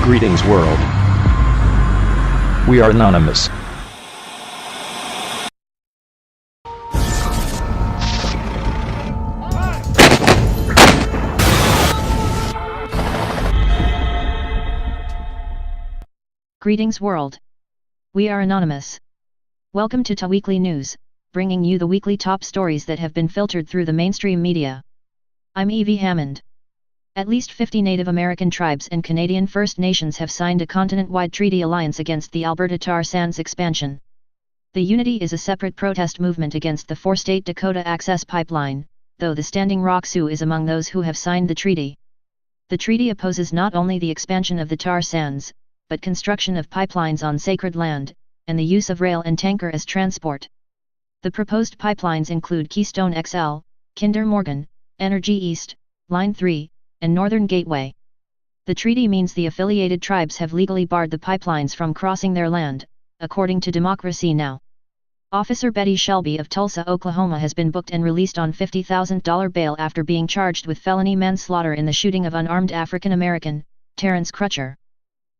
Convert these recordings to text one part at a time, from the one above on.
Greetings world. We are anonymous. Greetings world. We are anonymous. Welcome to Ta Weekly News, bringing you the weekly top stories that have been filtered through the mainstream media. I'm Evie Hammond. At least 50 Native American tribes and Canadian First Nations have signed a continent-wide treaty alliance against the Alberta tar sands expansion. The Unity is a separate protest movement against the four-state Dakota Access Pipeline, though the Standing Rock Sioux is among those who have signed the treaty. The treaty opposes not only the expansion of the tar sands, but construction of pipelines on sacred land, and the use of rail and tanker as transport. The proposed pipelines include Keystone XL, Kinder Morgan, Energy East, Line 3, and Northern Gateway. The treaty means the affiliated tribes have legally barred the pipelines from crossing their land, according to Democracy Now! Officer Betty Shelby of Tulsa, Oklahoma has been booked and released on $50,000 bail after being charged with felony manslaughter in the shooting of unarmed African American, Terrence Crutcher.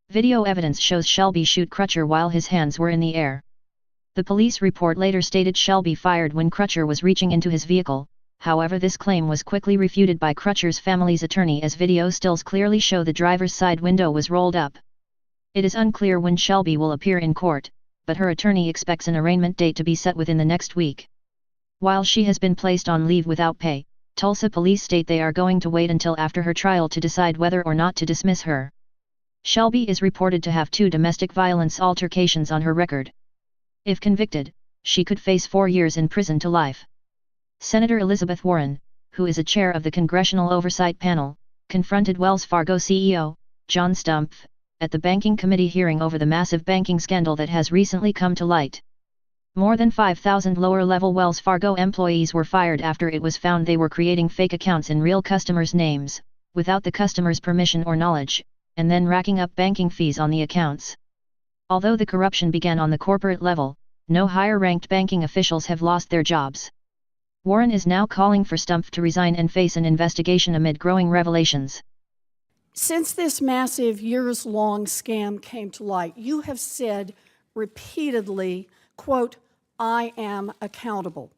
Video evidence shows Shelby shoot Crutcher while his hands were in the air. The police report later stated Shelby fired when Crutcher was reaching into his vehicle. However, this claim was quickly refuted by Crutcher's family's attorney, as video stills clearly show the driver's side window was rolled up. It is unclear when Shelby will appear in court, but her attorney expects an arraignment date to be set within the next week. While she has been placed on leave without pay, Tulsa police state they are going to wait until after her trial to decide whether or not to dismiss her. Shelby is reported to have 2 domestic violence altercations on her record. If convicted, she could face 4 years in prison to life. Senator Elizabeth Warren, who is a chair of the Congressional Oversight Panel, confronted Wells Fargo CEO, John Stumpf, at the Banking Committee hearing over the massive banking scandal that has recently come to light. More than 5,000 lower-level Wells Fargo employees were fired after it was found they were creating fake accounts in real customers' names, without the customer's permission or knowledge, and then racking up banking fees on the accounts. Although the corruption began on the corporate level, no higher-ranked banking officials have lost their jobs. Warren is now calling for Stumpf to resign and face an investigation amid growing revelations. Since this massive years-long scam came to light, you have said repeatedly, quote, "I am accountable."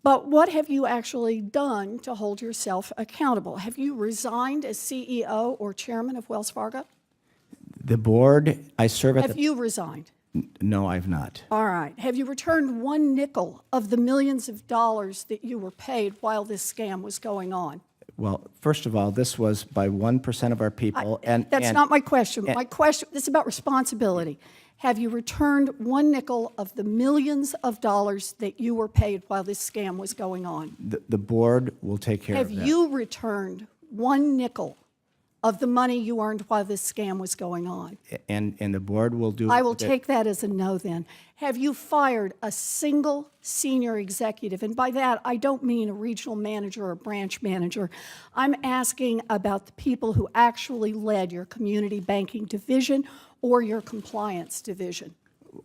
But what have you actually done to hold yourself accountable? Have you resigned as CEO or chairman of Wells Fargo? The board, I serve at Have you resigned? No, I've not. All right. Have you returned 1 nickel of the millions of dollars that you were paid while this scam was going on? Well, first of all, this was by 1% of our people. That's not my question. My question, this is about responsibility. Have you returned 1 nickel of the millions of dollars that you were paid while this scam was going on? The board will take care of that. Have you returned 1 nickel of the money you earned while this scam was going on? And the board will do. I will take that as a no then. Have you fired a single senior executive? And by that, I don't mean a regional manager or a branch manager. I'm asking about the people who actually led your community banking division or your compliance division.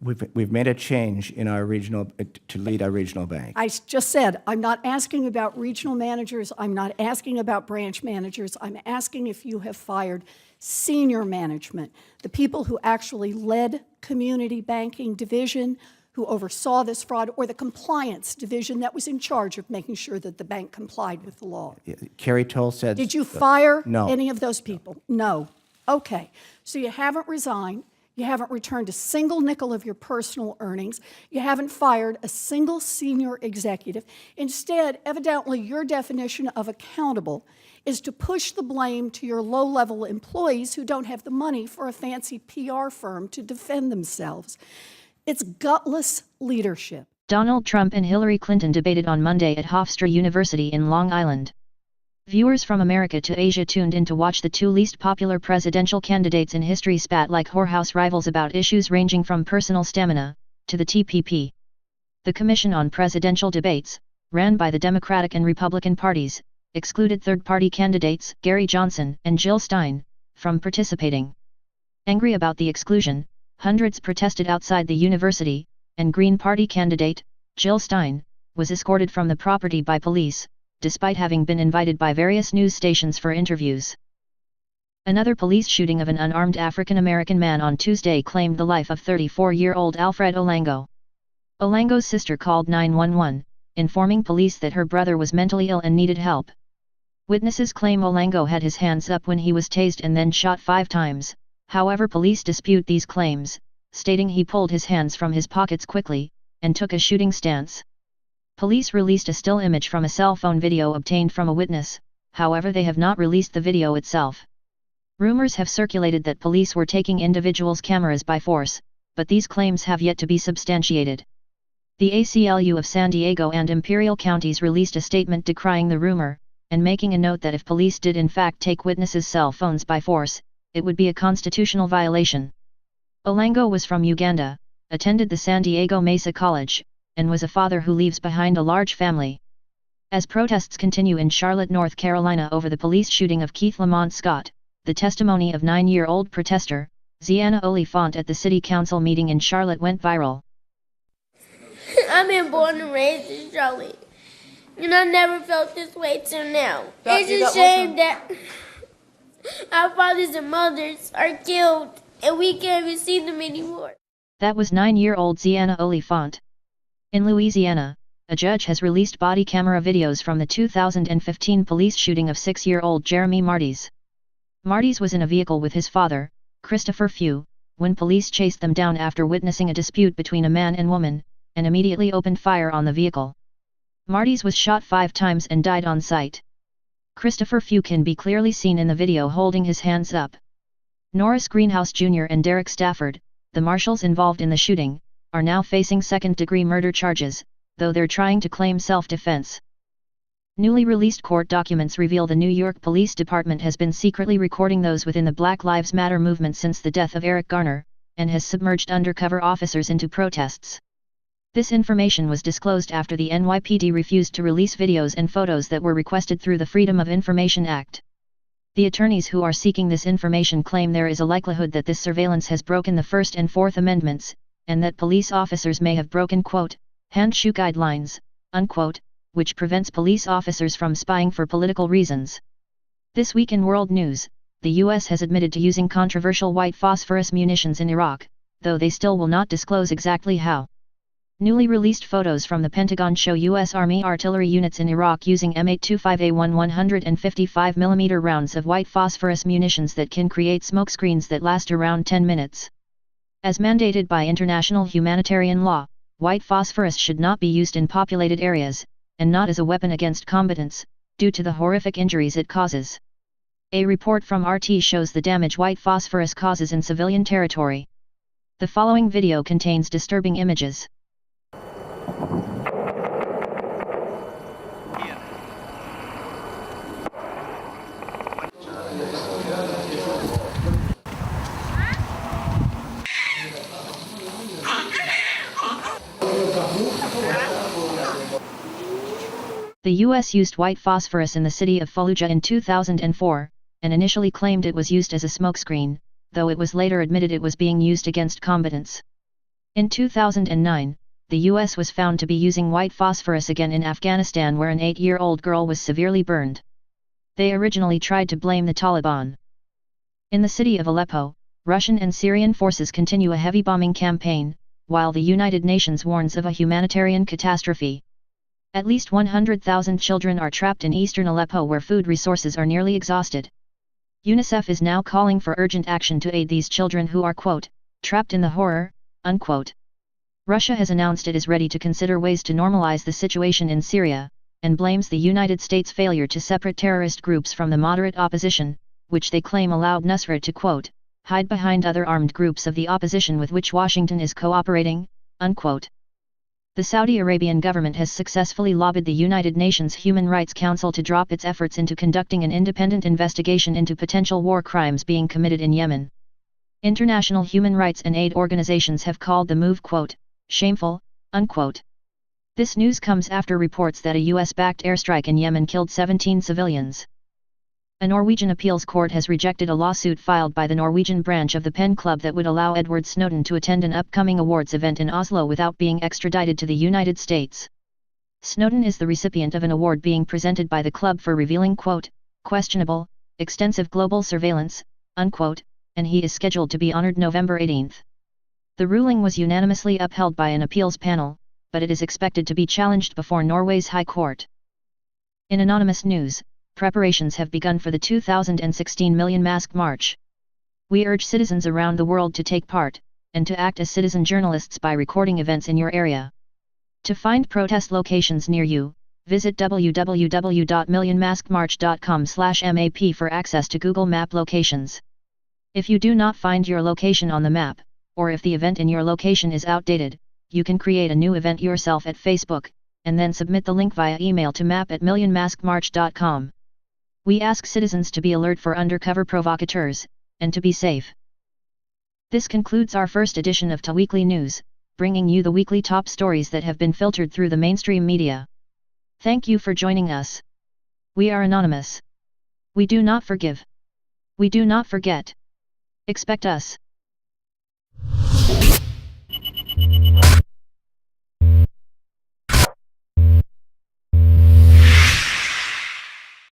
We've made a change in our regional, to lead our regional bank. I just said, I'm not asking about regional managers. I'm not asking about branch managers. I'm asking if you have fired senior management, the people who actually led community banking division, who oversaw this fraud, or the compliance division that was in charge of making sure that the bank complied with the law. Carrie Toll said. Did you fire No. any of those people? No. Okay. So you haven't resigned. You haven't returned a single nickel of your personal earnings. You haven't fired a single senior executive. Instead, evidently, your definition of accountable is to push the blame to your low-level employees who don't have the money for a fancy PR firm to defend themselves. It's gutless leadership. Donald Trump and Hillary Clinton debated on Monday at Hofstra University in Long Island. Viewers from America to Asia tuned in to watch the 2 least popular presidential candidates in history spat like whorehouse rivals about issues ranging from personal stamina to the TPP. The Commission on Presidential Debates, ran by the Democratic and Republican parties, excluded third-party candidates Gary Johnson and Jill Stein from participating. Angry about the exclusion, hundreds protested outside the university, and Green Party candidate Jill Stein was escorted from the property by police, despite having been invited by various news stations for interviews. Another police shooting of an unarmed African-American man on Tuesday claimed the life of 34-year-old Alfred Olango. Olango's sister called 911, informing police that her brother was mentally ill and needed help. Witnesses claim Olango had his hands up when he was tased and then shot 5 times, however police dispute these claims, stating he pulled his hands from his pockets quickly, and took a shooting stance. Police released a still image from a cell phone video obtained from a witness, however they have not released the video itself. Rumors have circulated that police were taking individuals' cameras by force, but these claims have yet to be substantiated. The ACLU of San Diego and Imperial counties released a statement decrying the rumor, and making a note that if police did in fact take witnesses' cell phones by force, it would be a constitutional violation. Olango was from Uganda, attended the San Diego Mesa College, and was a father who leaves behind a large family. As protests continue in Charlotte, North Carolina over the police shooting of Keith Lamont Scott, the testimony of 9-year-old protester, Ziana Oliphant at the city council meeting in Charlotte went viral. I've been born and raised in Charlotte, and I never felt this way till now. It's a shame that our fathers and mothers are killed, and we can't even see them anymore. That was 9-year-old Ziana Oliphant. In Louisiana, a judge has released body camera videos from the 2015 police shooting of 6-year-old Jeremy Martys. Martys was in a vehicle with his father, Christopher Few, when police chased them down after witnessing a dispute between a man and woman, and immediately opened fire on the vehicle. Martys was shot 5 times and died on sight. Christopher Few can be clearly seen in the video holding his hands up. Norris Greenhouse Jr. and Derek Stafford, the marshals involved in the shooting, are now facing second-degree murder charges, though they're trying to claim self-defense. Newly released court documents reveal the New York Police Department has been secretly recording those within the Black Lives Matter movement since the death of Eric Garner, and has submerged undercover officers into protests. This information was disclosed after the NYPD refused to release videos and photos that were requested through the Freedom of Information Act. The attorneys who are seeking this information claim there is a likelihood that this surveillance has broken the First and Fourth Amendments, and that police officers may have broken, quote, "handshake guidelines," unquote, which prevents police officers from spying for political reasons. This week in world news, the US has admitted to using controversial white phosphorus munitions in Iraq, though they still will not disclose exactly how. Newly released photos from the Pentagon show US Army artillery units in Iraq using M825A1 155mm rounds of white phosphorus munitions that can create smoke screens that last around 10 minutes. As mandated by international humanitarian law, white phosphorus should not be used in populated areas, and not as a weapon against combatants, due to the horrific injuries it causes. A report from RT shows the damage white phosphorus causes in civilian territory. The following video contains disturbing images. The U.S. used white phosphorus in the city of Fallujah in 2004, and initially claimed it was used as a smokescreen, though it was later admitted it was being used against combatants. In 2009, the U.S. was found to be using white phosphorus again in Afghanistan, where an 8-year-old girl was severely burned. They originally tried to blame the Taliban. In the city of Aleppo, Russian and Syrian forces continue a heavy bombing campaign, while the United Nations warns of a humanitarian catastrophe. At least 100,000 children are trapped in eastern Aleppo, where food resources are nearly exhausted. UNICEF is now calling for urgent action to aid these children who are, quote, trapped in the horror, unquote. Russia has announced it is ready to consider ways to normalize the situation in Syria, and blames the United States' failure to separate terrorist groups from the moderate opposition, which they claim allowed Nusra to, quote, hide behind other armed groups of the opposition with which Washington is cooperating, unquote. The Saudi Arabian government has successfully lobbied the United Nations Human Rights Council to drop its efforts into conducting an independent investigation into potential war crimes being committed in Yemen. International human rights and aid organizations have called the move, quote, shameful, unquote. This news comes after reports that a US-backed airstrike in Yemen killed 17 civilians. A Norwegian appeals court has rejected a lawsuit filed by the Norwegian branch of the Pen Club that would allow Edward Snowden to attend an upcoming awards event in Oslo without being extradited to the United States. Snowden is the recipient of an award being presented by the club for revealing, quote, questionable, extensive global surveillance, unquote, and he is scheduled to be honored November 18. The ruling was unanimously upheld by an appeals panel, but it is expected to be challenged before Norway's High Court. In anonymous news, preparations have begun for the 2016 Million Mask March. We urge citizens around the world to take part, and to act as citizen journalists by recording events in your area. To find protest locations near you, visit www.millionmaskmarch.com/map for access to Google Map locations. If you do not find your location on the map, or if the event in your location is outdated, you can create a new event yourself at Facebook, and then submit the link via email to map@millionmaskmarch.com. We ask citizens to be alert for undercover provocateurs, and to be safe. This concludes our first edition of TAWeekly News, bringing you the weekly top stories that have been filtered through the mainstream media. Thank you for joining us. We are anonymous. We do not forgive. We do not forget. Expect us.